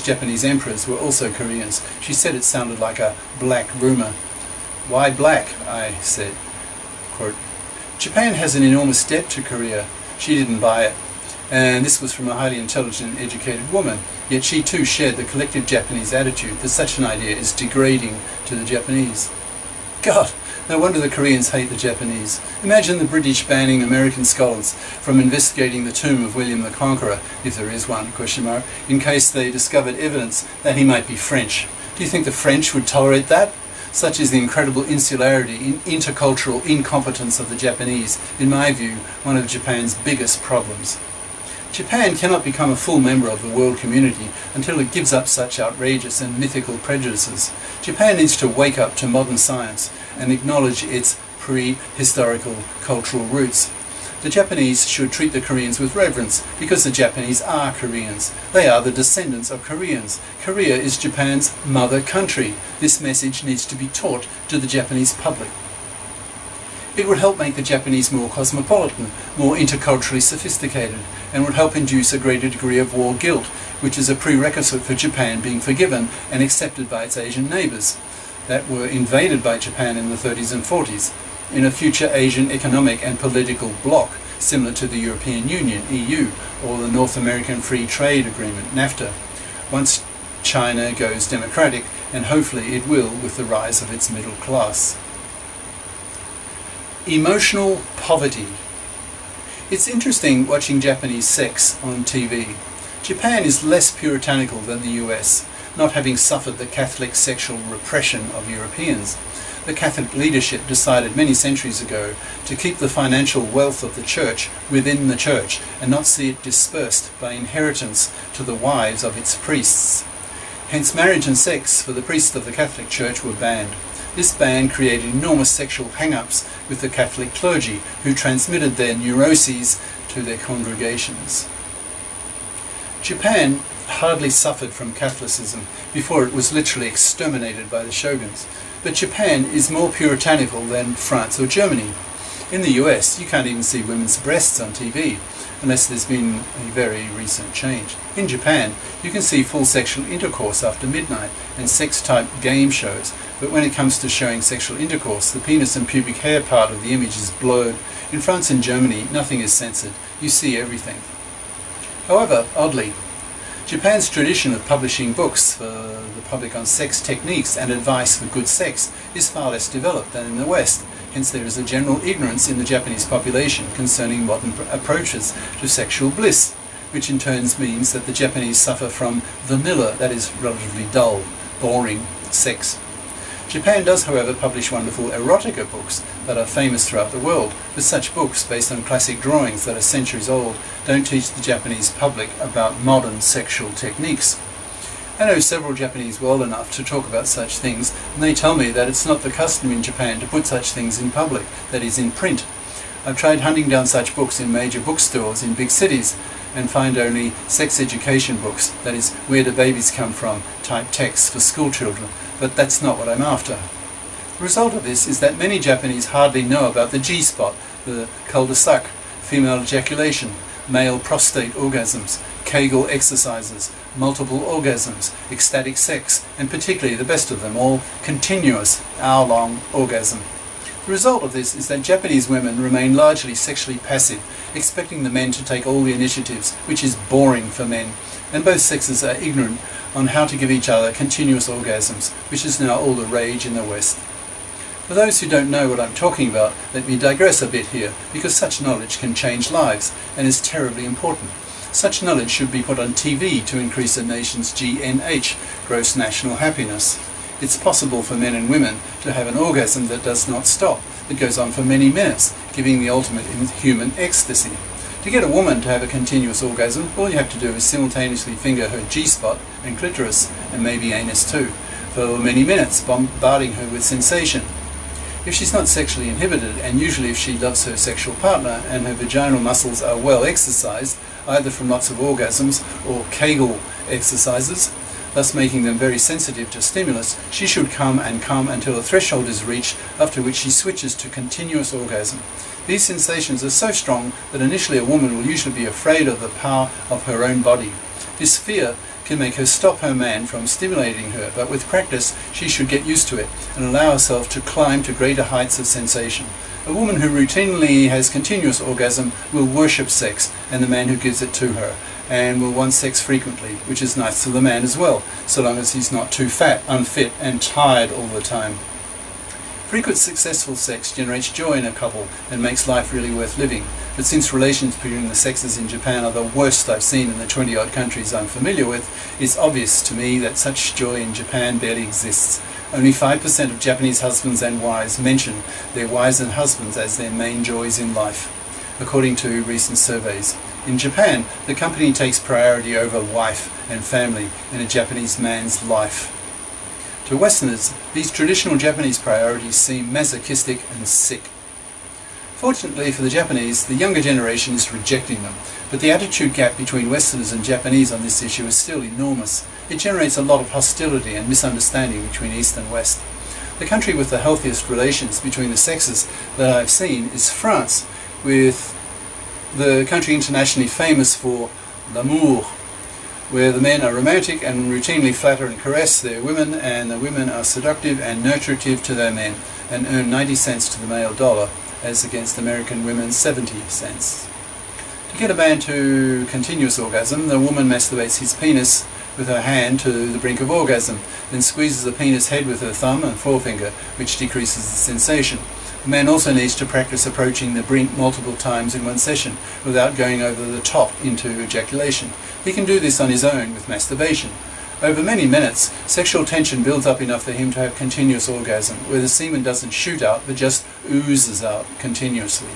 Japanese emperors were also Koreans. She said it sounded like a black rumour. Why black? I said. Quote, Japan has an enormous debt to Korea. She didn't buy it. And this was from a highly intelligent and educated woman. Yet she too shared the collective Japanese attitude that such an idea is degrading to the Japanese. God, no wonder the Koreans hate the Japanese. Imagine the British banning American scholars from investigating the tomb of William the Conqueror, if there is one, in case they discovered evidence that he might be French. Do you think the French would tolerate that? Such is the incredible insularity and intercultural incompetence of the Japanese, in my view, one of Japan's biggest problems. Japan cannot become a full member of the world community until it gives up such outrageous and mythical prejudices. Japan needs to wake up to modern science and acknowledge its pre-historical cultural roots. The Japanese should treat the Koreans with reverence because the Japanese are Koreans. They are the descendants of Koreans. Korea is Japan's mother country. This message needs to be taught to the Japanese public. It would help make the Japanese more cosmopolitan, more interculturally sophisticated, and would help induce a greater degree of war guilt, which is a prerequisite for Japan being forgiven and accepted by its Asian neighbours that were invaded by Japan in the 30s and 40s, in a future Asian economic and political bloc similar to the European Union, EU, or the North American Free Trade Agreement, NAFTA, once China goes democratic, and hopefully it will with the rise of its middle class. Emotional poverty. It's interesting watching Japanese sex on TV. Japan is less puritanical than the US, not having suffered the Catholic sexual repression of Europeans. The Catholic leadership decided many centuries ago to keep the financial wealth of the church within the church and not see it dispersed by inheritance to the wives of its priests. Hence marriage and sex for the priests of the Catholic Church were banned. This ban created enormous sexual hang-ups with the Catholic clergy, who transmitted their neuroses to their congregations. Japan hardly suffered from Catholicism before it was literally exterminated by the shoguns, but Japan is more puritanical than France or Germany. In the US, you can't even see women's breasts on TV, unless there's been a very recent change. In Japan, you can see full sexual intercourse after midnight and sex-type game shows, but when it comes to showing sexual intercourse, the penis and pubic hair part of the image is blurred. In France and Germany, nothing is censored. You see everything. However, oddly, Japan's tradition of publishing books for the public on sex techniques and advice for good sex is far less developed than in the West. Hence there is a general ignorance in the Japanese population concerning modern approaches to sexual bliss, which in turn means that the Japanese suffer from vanilla, that is, relatively dull, boring sex. Japan does, however, publish wonderful erotica books that are famous throughout the world, but such books, based on classic drawings that are centuries old, don't teach the Japanese public about modern sexual techniques. I know several Japanese well enough to talk about such things, and they tell me that it's not the custom in Japan to put such things in public, that is, in print. I've tried hunting down such books in major bookstores in big cities, and find only sex education books, that is, where do babies come from, type texts for school children, but that's not what I'm after. The result of this is that many Japanese hardly know about the G-spot, the cul-de-sac, female ejaculation, male prostate orgasms, Kegel exercises, multiple orgasms, ecstatic sex, and particularly the best of them all, continuous hour-long orgasm. The result of this is that Japanese women remain largely sexually passive, expecting the men to take all the initiatives, which is boring for men, and both sexes are ignorant on how to give each other continuous orgasms, which is now all the rage in the West. For those who don't know what I'm talking about, let me digress a bit here, because such knowledge can change lives and is terribly important. Such knowledge should be put on TV to increase a nation's GNH, gross national happiness. It's possible for men and women to have an orgasm that does not stop, that goes on for many minutes, giving the ultimate in human ecstasy. To get a woman to have a continuous orgasm, all you have to do is simultaneously finger her G-spot and clitoris, and maybe anus too, for many minutes, bombarding her with sensation. If she's not sexually inhibited, and usually if she loves her sexual partner and her vaginal muscles are well exercised, either from lots of orgasms or Kegel exercises, thus making them very sensitive to stimulus, she should come until a threshold is reached, after which she switches to continuous orgasm. These sensations are so strong that initially a woman will usually be afraid of the power of her own body. This fear can make her stop her man from stimulating her, but with practice she should get used to it and allow herself to climb to greater heights of sensation. A woman who routinely has continuous orgasm will worship sex and the man who gives it to her, and will want sex frequently, which is nice to the man as well, so long as he's not too fat, unfit and tired all the time. Frequent successful sex generates joy in a couple and makes life really worth living, but since relations between the sexes in Japan are the worst I've seen in the 20-odd countries I'm familiar with, it's obvious to me that such joy in Japan barely exists. Only 5% of Japanese husbands and wives mention their wives and husbands as their main joys in life, according to recent surveys. In Japan, the company takes priority over wife and family in a Japanese man's life. To Westerners, these traditional Japanese priorities seem masochistic and sick. Fortunately for the Japanese, the younger generation is rejecting them, but the attitude gap between Westerners and Japanese on this issue is still enormous. It generates a lot of hostility and misunderstanding between East and West. The country with the healthiest relations between the sexes that I've seen is France, with the country internationally famous for l'amour, where the men are romantic and routinely flatter and caress their women, and the women are seductive and nurturative to their men and earn 90 cents to the male dollar, as against American women's 70 cents. To get a man to continuous orgasm, the woman masturbates his penis with her hand to the brink of orgasm, then squeezes the penis head with her thumb and forefinger, which decreases the sensation. The man also needs to practice approaching the brink multiple times in one session without going over the top into ejaculation. He can do this on his own with masturbation. Over many minutes, sexual tension builds up enough for him to have continuous orgasm, where the semen doesn't shoot out but just oozes out continuously.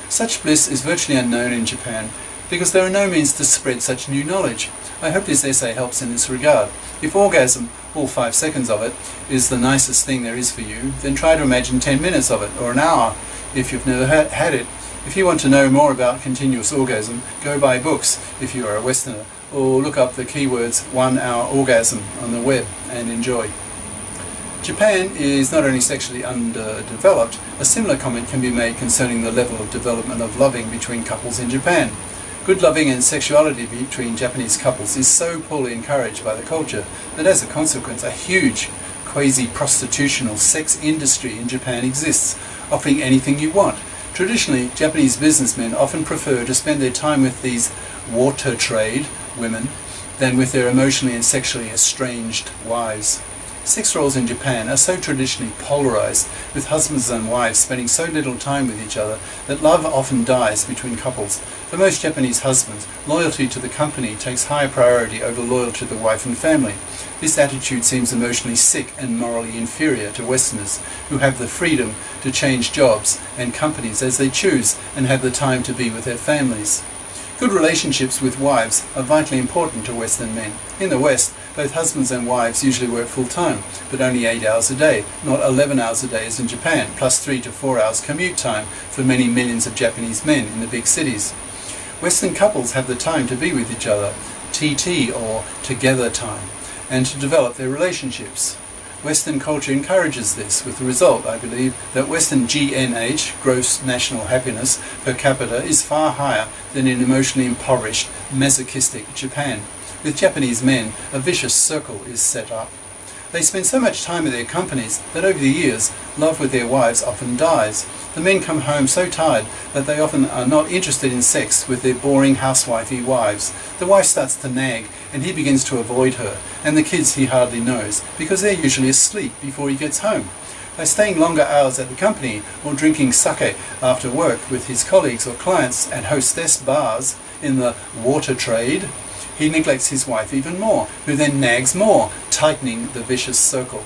Such bliss is virtually unknown in Japan because there are no means to spread such new knowledge. I hope this essay helps in this regard. If orgasm, all 5 seconds of it, is the nicest thing there is for you, then try to imagine 10 minutes of it, or an hour if you've never had it. If you want to know more about continuous orgasm, go buy books if you are a Westerner, or look up the keywords 1 hour orgasm on the web and enjoy. Japan is not only sexually underdeveloped, a similar comment can be made concerning the level of development of loving between couples in Japan. Good loving and sexuality between Japanese couples is so poorly encouraged by the culture that as a consequence a huge quasi-prostitutional sex industry in Japan exists, offering anything you want. Traditionally, Japanese businessmen often prefer to spend their time with these water trade women than with their emotionally and sexually estranged wives. Sex roles in Japan are so traditionally polarized, with husbands and wives spending so little time with each other that love often dies between couples. For most Japanese husbands, loyalty to the company takes higher priority over loyalty to the wife and family. This attitude seems emotionally sick and morally inferior to Westerners, who have the freedom to change jobs and companies as they choose and have the time to be with their families. Good relationships with wives are vitally important to Western men. In the West, both husbands and wives usually work full-time, but only 8 hours a day, not 11 hours a day as in Japan, plus 3 to 4 hours commute time for many millions of Japanese men in the big cities. Western couples have the time to be with each other, TT or together time, and to develop their relationships. Western culture encourages this, with the result, I believe, that Western GNH, gross national happiness, per capita is far higher than in emotionally impoverished, masochistic Japan. With Japanese men, a vicious circle is set up. They spend so much time at their companies that over the years, love with their wives often dies. The men come home so tired that they often are not interested in sex with their boring housewifey wives. The wife starts to nag and he begins to avoid her, and the kids he hardly knows, because they're usually asleep before he gets home. By staying longer hours at the company or drinking sake after work with his colleagues or clients at hostess bars in the water trade, he neglects his wife even more, who then nags more, tightening the vicious circle.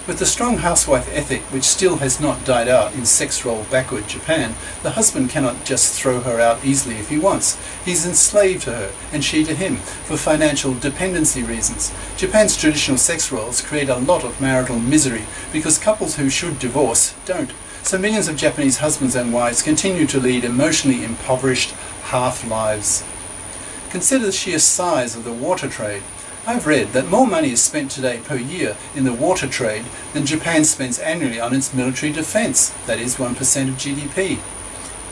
With the strong housewife ethic which still has not died out in sex-role backward Japan, the husband cannot just throw her out easily if he wants. He's enslaved to her, and she to him, for financial dependency reasons. Japan's traditional sex roles create a lot of marital misery because couples who should divorce don't. So millions of Japanese husbands and wives continue to lead emotionally impoverished half-lives. Consider the sheer size of the water trade. I've read that more money is spent today per year in the water trade than Japan spends annually on its military defense, that is 1% of GDP.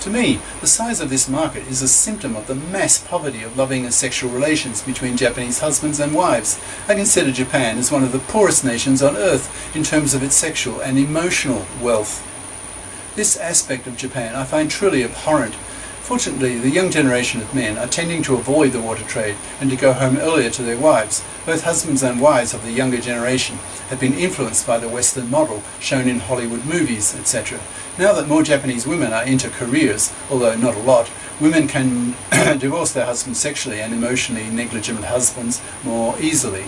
To me, the size of this market is a symptom of the mass poverty of loving and sexual relations between Japanese husbands and wives. I consider Japan as one of the poorest nations on earth in terms of its sexual and emotional wealth. This aspect of Japan I find truly abhorrent. Fortunately, the young generation of men are tending to avoid the water trade and to go home earlier to their wives. Both husbands and wives of the younger generation have been influenced by the Western model shown in Hollywood movies, etc. Now that more Japanese women are into careers, although not a lot, women can divorce their husbands sexually and emotionally negligent husbands more easily.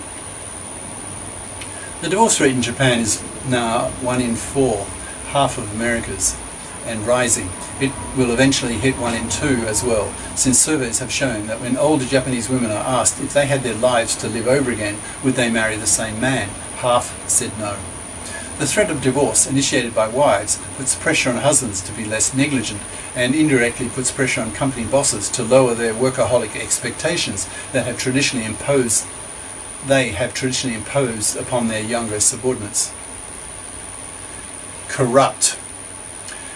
The divorce rate in Japan is now 1 in 4, half of America's, and rising. It will eventually hit 1 in 2 as well, since surveys have shown that when older Japanese women are asked if they had their lives to live over again, would they marry the same man, half said no. The threat of divorce initiated by wives puts pressure on husbands to be less negligent and indirectly puts pressure on company bosses to lower their workaholic expectations that have traditionally imposed upon their younger subordinates. Corrupt.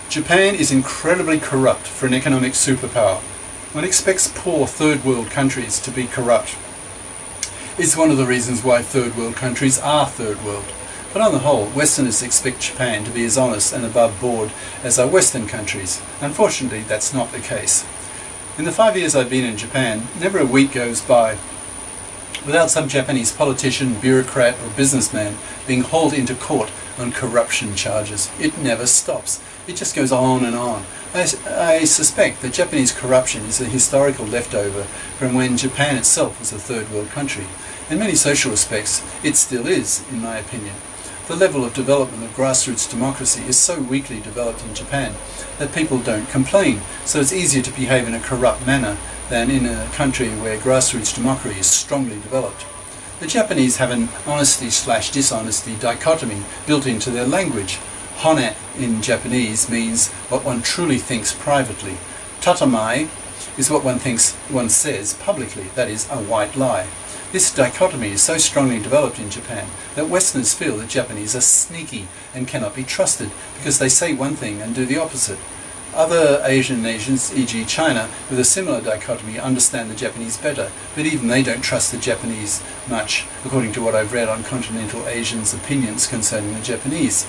Japan is incredibly corrupt for an economic superpower. One expects poor third world countries to be corrupt. It's one of the reasons why third world countries are third world. But on the whole, Westerners expect Japan to be as honest and above board as our Western countries. Unfortunately, that's not the case. In the 5 years I've been in Japan, never a week goes by without some Japanese politician, bureaucrat or businessman being hauled into court on corruption charges. It never stops. It just goes on and on. I suspect that Japanese corruption is a historical leftover from when Japan itself was a third world country. In many social respects, it still is, in my opinion. The level of development of grassroots democracy is so weakly developed in Japan that people don't complain, so it's easier to behave in a corrupt manner than in a country where grassroots democracy is strongly developed. The Japanese have an honesty/dishonesty dichotomy built into their language. Hone in Japanese means what one truly thinks privately. Tatamai is what one says publicly, that is, a white lie. This dichotomy is so strongly developed in Japan that Westerners feel that Japanese are sneaky and cannot be trusted because they say one thing and do the opposite. Other Asian nations, e.g. China, with a similar dichotomy understand the Japanese better, but even they don't trust the Japanese much, according to what I've read on continental Asians' opinions concerning the Japanese.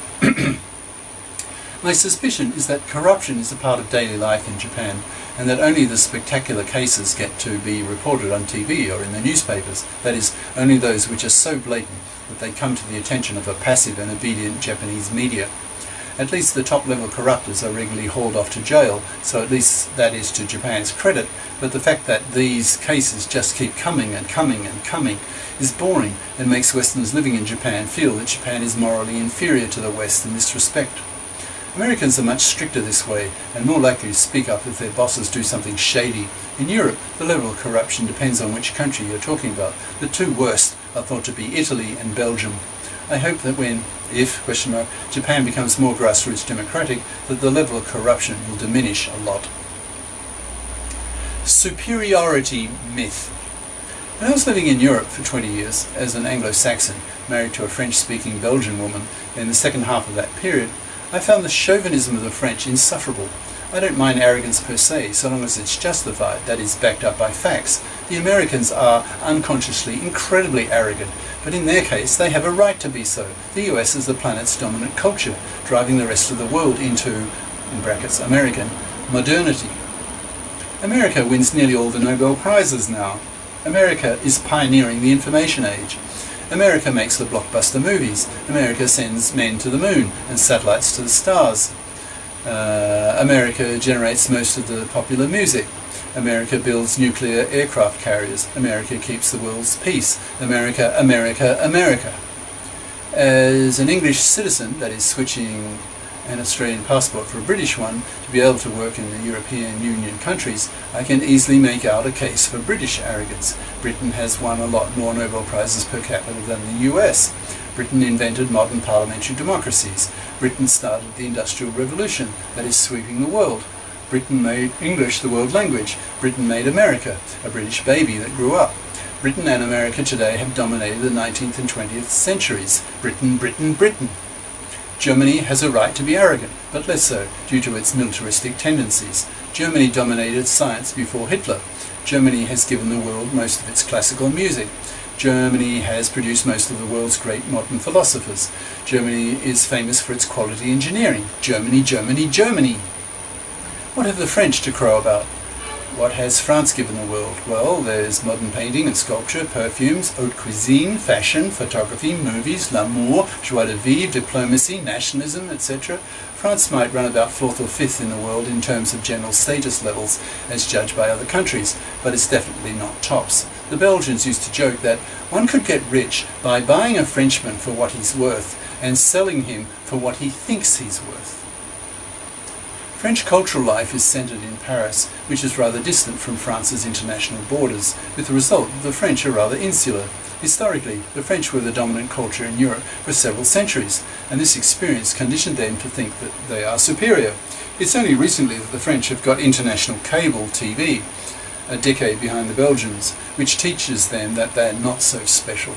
My suspicion is that corruption is a part of daily life in Japan, and that only the spectacular cases get to be reported on TV or in the newspapers, that is, only those which are so blatant that they come to the attention of a passive and obedient Japanese media. At least the top-level corruptors are regularly hauled off to jail, so at least that is to Japan's credit, but the fact that these cases just keep coming and coming and coming is boring and makes Westerners living in Japan feel that Japan is morally inferior to the West in this respect. Americans are much stricter this way and more likely to speak up if their bosses do something shady. In Europe, the level of corruption depends on which country you're talking about. The two worst are thought to be Italy and Belgium. I hope that if, Japan becomes more grassroots democratic, that the level of corruption will diminish a lot. Superiority myth. When I was living in Europe for 20 years as an Anglo-Saxon, married to a French-speaking Belgian woman, in the second half of that period, I found the chauvinism of the French insufferable. I don't mind arrogance per se, so long as it's justified, that is, backed up by facts. The Americans are unconsciously incredibly arrogant, but in their case they have a right to be so. The US is the planet's dominant culture, driving the rest of the world into, in brackets, American modernity. America wins nearly all the Nobel Prizes now. America is pioneering the information age. America makes the blockbuster movies. America sends men to the moon and satellites to the stars. America generates most of the popular music. America builds nuclear aircraft carriers. America keeps the world's peace. America, America, America. As an English citizen, that is switching an Australian passport for a British one to be able to work in the European Union countries, I can easily make out a case for British arrogance. Britain has won a lot more Nobel Prizes per capita than the US. Britain invented modern parliamentary democracies. Britain started the Industrial Revolution, that is sweeping the world. Britain made English the world language. Britain made America, a British baby that grew up. Britain and America today have dominated the 19th and 20th centuries. Britain, Britain, Britain. Germany has a right to be arrogant, but less so, due to its militaristic tendencies. Germany dominated science before Hitler. Germany has given the world most of its classical music. Germany has produced most of the world's great modern philosophers. Germany is famous for its quality engineering. Germany, Germany, Germany! What have the French to crow about? What has France given the world? Well, there's modern painting and sculpture, perfumes, haute cuisine, fashion, photography, movies, l'amour, joie de vivre, diplomacy, nationalism, etc. France might run about 4th or 5th in the world in terms of general status levels as judged by other countries, but it's definitely not tops. The Belgians used to joke that one could get rich by buying a Frenchman for what he's worth and selling him for what he thinks he's worth. French cultural life is centred in Paris, which is rather distant from France's international borders, with the result that the French are rather insular. Historically, the French were the dominant culture in Europe for several centuries, and this experience conditioned them to think that they are superior. It's only recently that the French have got international cable TV, a decade behind the Belgians, which teaches them that they're not so special.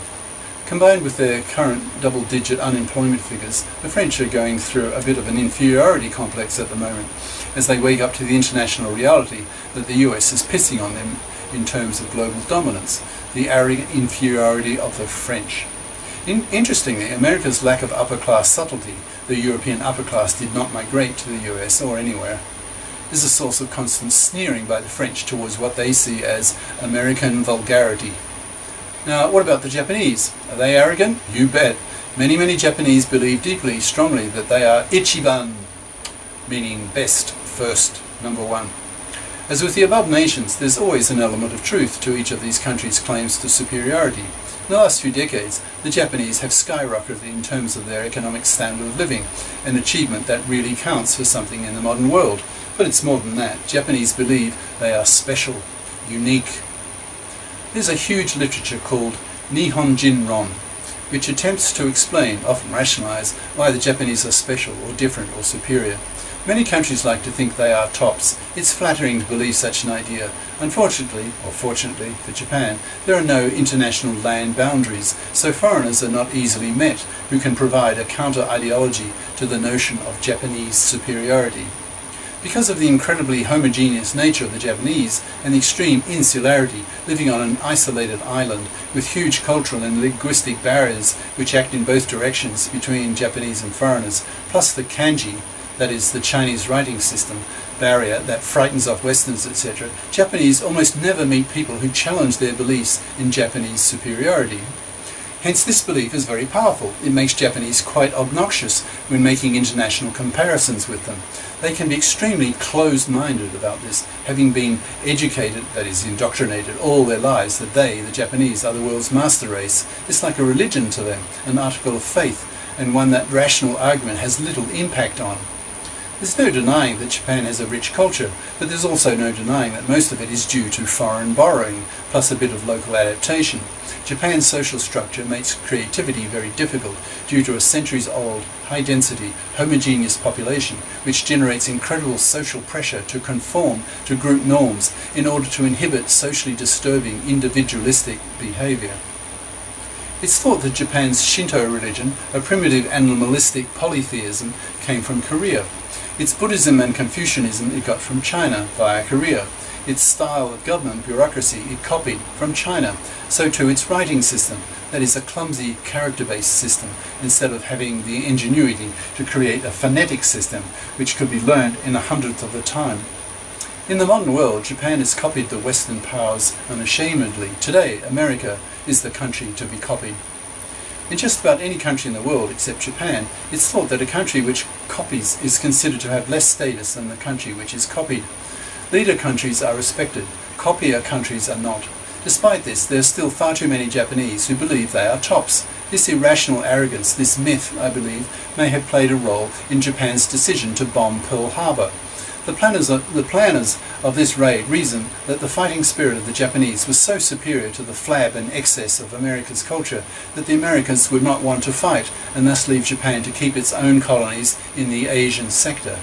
Combined with their current double-digit unemployment figures, the French are going through a bit of an inferiority complex at the moment, as they wake up to the international reality that the US is pissing on them in terms of global dominance, the arrogant inferiority of the French. Interestingly, America's lack of upper-class subtlety, the European upper class did not migrate to the US or anywhere, is a source of constant sneering by the French towards what they see as American vulgarity. Now, what about the Japanese? Are they arrogant? You bet. Many Japanese believe deeply, strongly that they are ichiban, meaning best, first, number one. As with the above nations, there's always an element of truth to each of these countries' claims to superiority. In the last few decades, the Japanese have skyrocketed in terms of their economic standard of living, an achievement that really counts for something in the modern world. But it's more than that. Japanese believe they are special, unique. There's a huge literature called Nihonjinron, which attempts to explain, often rationalize, why the Japanese are special or different or superior. Many countries like to think they are tops. It's flattering to believe such an idea. Unfortunately, or fortunately for Japan, there are no international land boundaries, so foreigners are not easily met who can provide a counter-ideology to the notion of Japanese superiority. Because of the incredibly homogeneous nature of the Japanese and the extreme insularity, living on an isolated island with huge cultural and linguistic barriers which act in both directions between Japanese and foreigners, plus the kanji, that is the Chinese writing system, barrier that frightens off Westerners, etc., Japanese almost never meet people who challenge their beliefs in Japanese superiority. Hence this belief is very powerful. It makes Japanese quite obnoxious when making international comparisons with them. They can be extremely closed-minded about this, having been educated, that is, indoctrinated all their lives that they, the Japanese, are the world's master race. It's like a religion to them, an article of faith, and one that rational argument has little impact on. There's no denying that Japan has a rich culture, but there's also no denying that most of it is due to foreign borrowing, plus a bit of local adaptation. Japan's social structure makes creativity very difficult due to a centuries-old, high-density, homogeneous population which generates incredible social pressure to conform to group norms in order to inhibit socially disturbing individualistic behavior. It's thought that Japan's Shinto religion, a primitive animalistic polytheism, came from Korea. Its Buddhism and Confucianism it got from China via Korea. Its style of government bureaucracy it copied from China. So too its writing system, that is a clumsy character-based system, instead of having the ingenuity to create a phonetic system which could be learned in 1/100th of the time. In the modern world, Japan has copied the Western powers unashamedly. Today, America is the country to be copied. In just about any country in the world except Japan, it's thought that a country which copies is considered to have less status than the country which is copied. Leader countries are respected, copier countries are not. Despite this, there are still far too many Japanese who believe they are tops. This irrational arrogance, this myth, I believe, may have played a role in Japan's decision to bomb Pearl Harbor. The planners of this raid reasoned that the fighting spirit of the Japanese was so superior to the flab and excess of America's culture that the Americans would not want to fight and thus leave Japan to keep its own colonies in the Asian sector.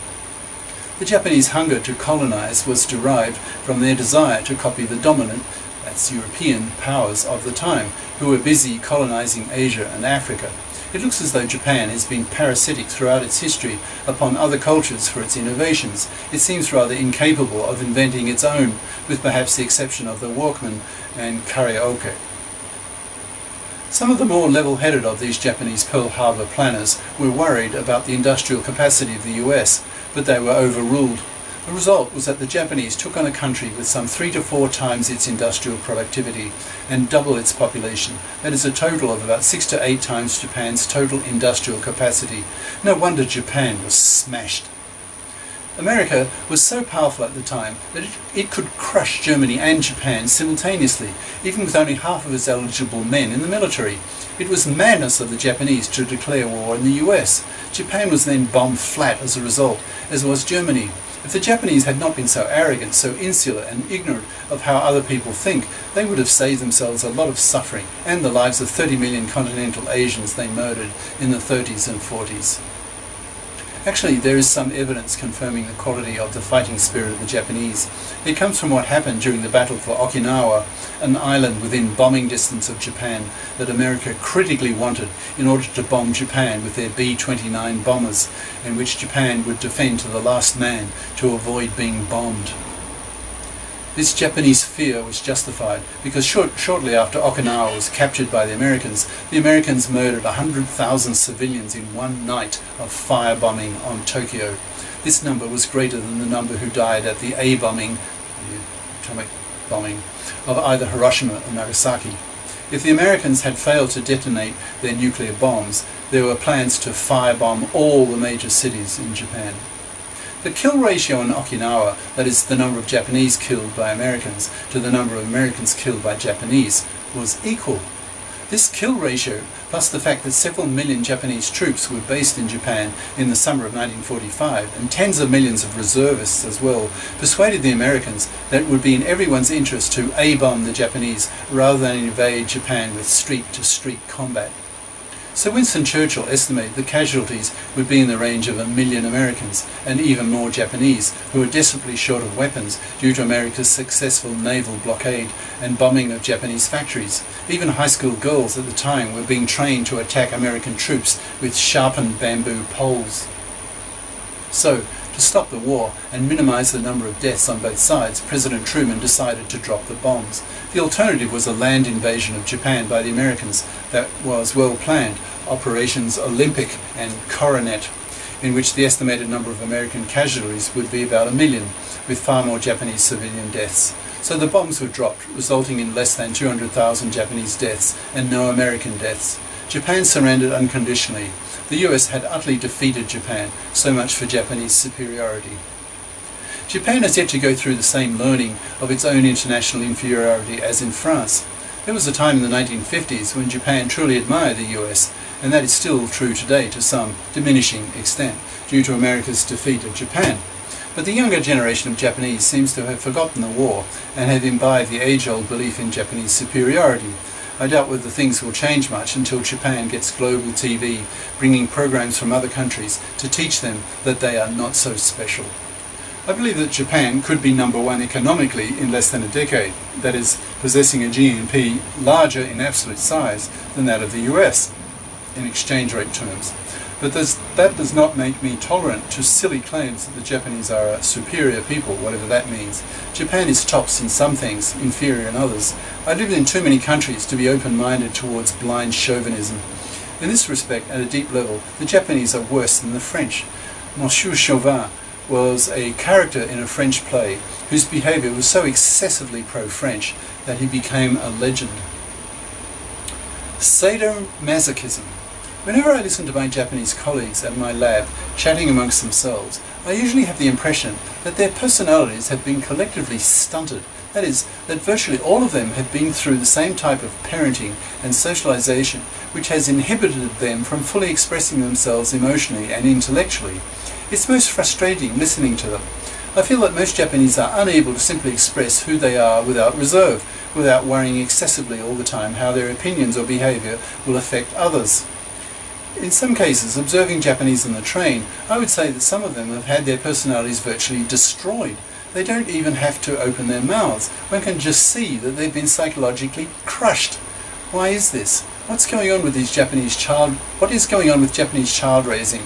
The Japanese hunger to colonize was derived from their desire to copy the dominant, that's European, powers of the time, who were busy colonizing Asia and Africa. It looks as though Japan has been parasitic throughout its history upon other cultures for its innovations. It seems rather incapable of inventing its own, with perhaps the exception of the Walkman and karaoke. Some of the more level-headed of these Japanese Pearl Harbor planners were worried about the industrial capacity of the US, but they were overruled. The result was that the Japanese took on a country with some 3 to 4 times its industrial productivity and double its population. That is a total of about 6 to 8 times Japan's total industrial capacity. No wonder Japan was smashed. America was so powerful at the time that it could crush Germany and Japan simultaneously, even with only half of its eligible men in the military. It was madness of the Japanese to declare war in the US. Japan was then bombed flat as a result, as was Germany. If the Japanese had not been so arrogant, so insular and ignorant of how other people think, they would have saved themselves a lot of suffering and the lives of 30 million continental Asians they murdered in the 30s and 40s. Actually, there is some evidence confirming the quality of the fighting spirit of the Japanese. It comes from what happened during the battle for Okinawa, an island within bombing distance of Japan that America critically wanted in order to bomb Japan with their B-29 bombers, in which Japan would defend to the last man to avoid being bombed. This Japanese fear was justified because shortly after Okinawa was captured by the Americans murdered 100,000 civilians in one night of firebombing on Tokyo. This number was greater than the number who died at the A-bombing, the atomic bombing, of either Hiroshima or Nagasaki. If the Americans had failed to detonate their nuclear bombs, there were plans to firebomb all the major cities in Japan. The kill ratio in Okinawa, that is the number of Japanese killed by Americans to the number of Americans killed by Japanese, was equal. This kill ratio, plus the fact that several million Japanese troops were based in Japan in the summer of 1945, and tens of millions of reservists as well, persuaded the Americans that it would be in everyone's interest to A-bomb the Japanese rather than invade Japan with street-to-street combat. Sir Winston Churchill estimated the casualties would be in the range of 1 million Americans and even more Japanese, who were desperately short of weapons due to America's successful naval blockade and bombing of Japanese factories. Even high school girls at the time were being trained to attack American troops with sharpened bamboo poles. So, to stop the war and minimize the number of deaths on both sides, President Truman decided to drop the bombs. The alternative was a land invasion of Japan by the Americans that was well planned, Operations Olympic and Coronet, in which the estimated number of American casualties would be about 1 million, with far more Japanese civilian deaths. So the bombs were dropped, resulting in less than 200,000 Japanese deaths and no American deaths. Japan surrendered unconditionally. The US had utterly defeated Japan, so much for Japanese superiority. Japan has yet to go through the same learning of its own international inferiority as in France. There was a time in the 1950s when Japan truly admired the US, and that is still true today to some diminishing extent, due to America's defeat of Japan. But the younger generation of Japanese seems to have forgotten the war and have imbibed the age-old belief in Japanese superiority. I doubt whether things will change much until Japan gets global TV, bringing programs from other countries to teach them that they are not so special. I believe that Japan could be number one economically in less than a decade, that is, possessing a GNP larger in absolute size than that of the US in exchange rate terms. But that does not make me tolerant to silly claims that the Japanese are a superior people, whatever that means. Japan is tops in some things, inferior in others. I lived in too many countries to be open-minded towards blind chauvinism. In this respect, at a deep level, the Japanese are worse than the French. Monsieur Chauvin was a character in a French play whose behaviour was so excessively pro-French that he became a legend. Sadomasochism. Whenever I listen to my Japanese colleagues at my lab chatting amongst themselves, I usually have the impression that their personalities have been collectively stunted. That is, that virtually all of them have been through the same type of parenting and socialization which has inhibited them from fully expressing themselves emotionally and intellectually. It's most frustrating listening to them. I feel that most Japanese are unable to simply express who they are without reserve, without worrying excessively all the time how their opinions or behavior will affect others. In some cases, observing Japanese on the train, I would say that some of them have had their personalities virtually destroyed. They don't even have to open their mouths. One can just see that they've been psychologically crushed. Why is this? what's going on with these Japanese child? What is going on with Japanese child raising?